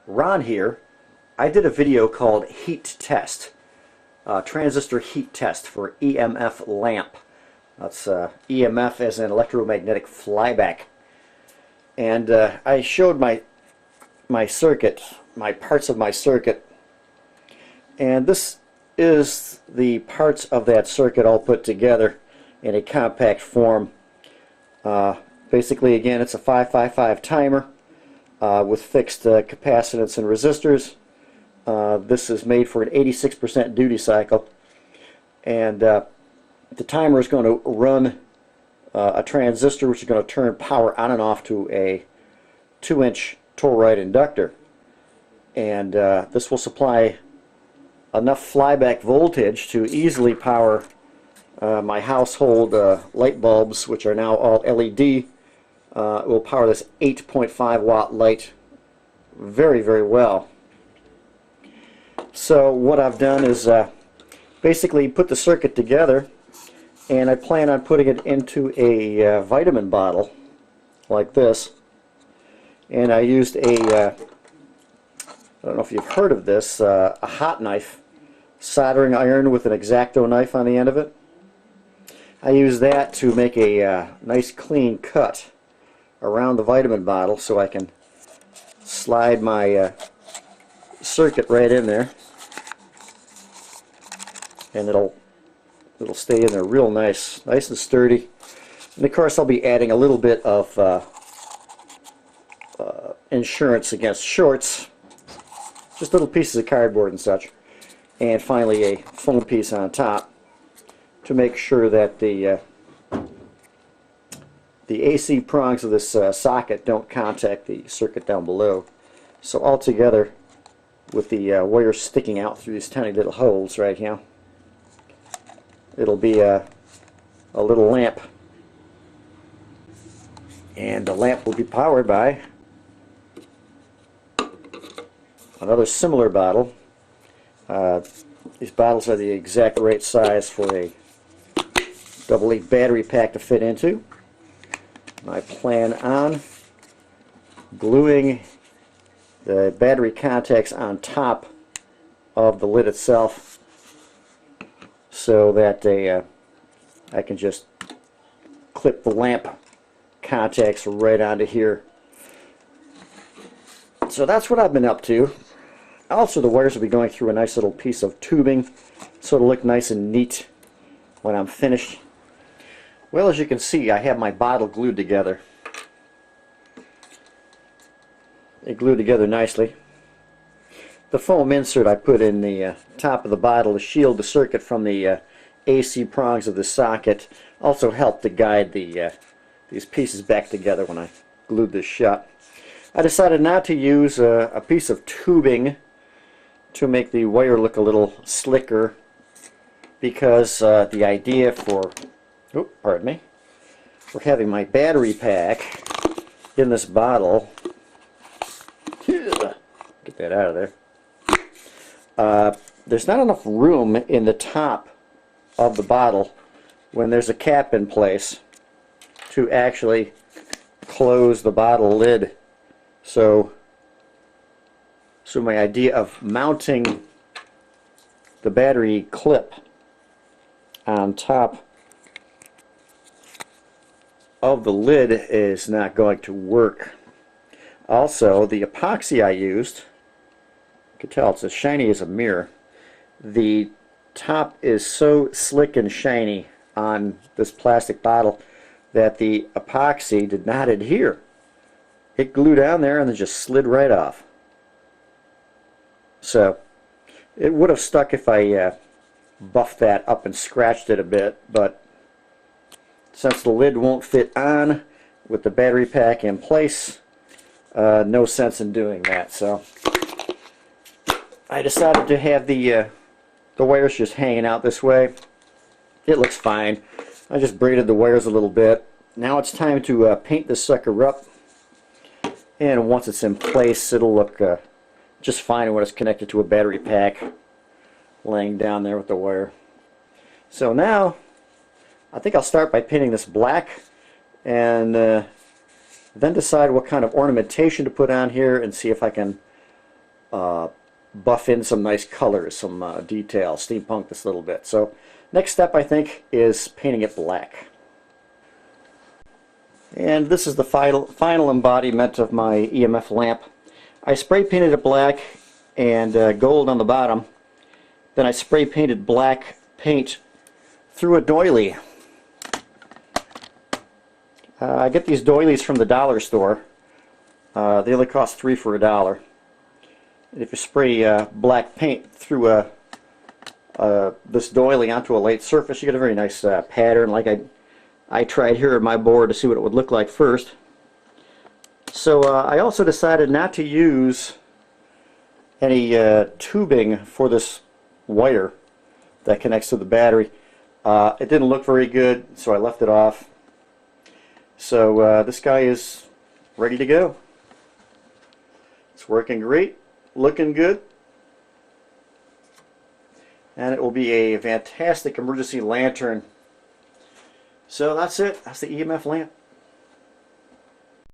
Ron here. I did a video called Heat Test, transistor heat test for EMF lamp. That's EMF as an electromagnetic flyback. And I showed my circuit, my parts of my circuit, and this is the parts of that circuit all put together in a compact form. Basically, again, it's a 555 timer with fixed capacitance and resistors. This is made for an 86% duty cycle, and the timer is going to run a transistor which is going to turn power on and off to a 2-inch toroid inductor, and this will supply enough flyback voltage to easily power my household light bulbs, which are now all LED. It will power this 8.5 watt light very, very well. So what I've done is basically put the circuit together, and I plan on putting it into a vitamin bottle like this. And I used I don't know if you've heard of this, a hot knife, soldering iron with an X-Acto knife on the end of it. I use that to make a nice clean cut around the vitamin bottle so I can slide my circuit right in there, and it'll stay in there real nice and sturdy. And of course I'll be adding a little bit of insurance against shorts, just little pieces of cardboard and such, and finally a foam piece on top to make sure that the AC prongs of this socket don't contact the circuit down below. So altogether, with the wires sticking out through these tiny little holes right here, it'll be a little lamp, and the lamp will be powered by another similar bottle. These bottles are the exact right size for a AA battery pack to fit into. I plan on gluing the battery contacts on top of the lid itself so that I can just clip the lamp contacts right onto here. So that's what I've been up to. Also, the wires will be going through a nice little piece of tubing so it'll look nice and neat when I'm finished. Well, as you can see, I have my bottle glued together. They glue together nicely. The foam insert I put in the top of the bottle to shield the circuit from the AC prongs of the socket also helped to guide these pieces back together when I glued this shut. I decided not to use a piece of tubing to make the wire look a little slicker, because the idea for for having my battery pack in this bottle, get that out of there, there's not enough room in the top of the bottle when there's a cap in place to actually close the bottle lid. So my idea of mounting the battery clip on top of the lid is not going to work. Also, the epoxy I used, you can tell it's as shiny as a mirror. The top is so slick and shiny on this plastic bottle that the epoxy did not adhere. It glued down there and then just slid right off. So it would have stuck if I buffed that up and scratched it a bit, but since the lid won't fit on with the battery pack in place, no sense in doing that. So I decided to have the wires just hanging out this way. It looks fine. I just braided the wires a little bit. Now it's time to paint this sucker up, and once it's in place it'll look just fine when it's connected to a battery pack laying down there with the wire. So now I think I'll start by painting this black, and then decide what kind of ornamentation to put on here, and see if I can buff in some nice colors, some details, steampunk this a little bit. So next step, I think, is painting it black. And this is the final embodiment of my EMF lamp. I spray painted it black and gold on the bottom. Then I spray painted black paint through a doily. I get these doilies from the dollar store. They only cost 3 for $1. And if you spray black paint through this doily onto a light surface, you get a very nice pattern, like I tried here on my board to see what it would look like first. So I also decided not to use any tubing for this wire that connects to the battery. It didn't look very good, so I left it off. So this guy is ready to go. It's working great, looking good, and it will be a fantastic emergency lantern. So that's it. That's the EMF lamp.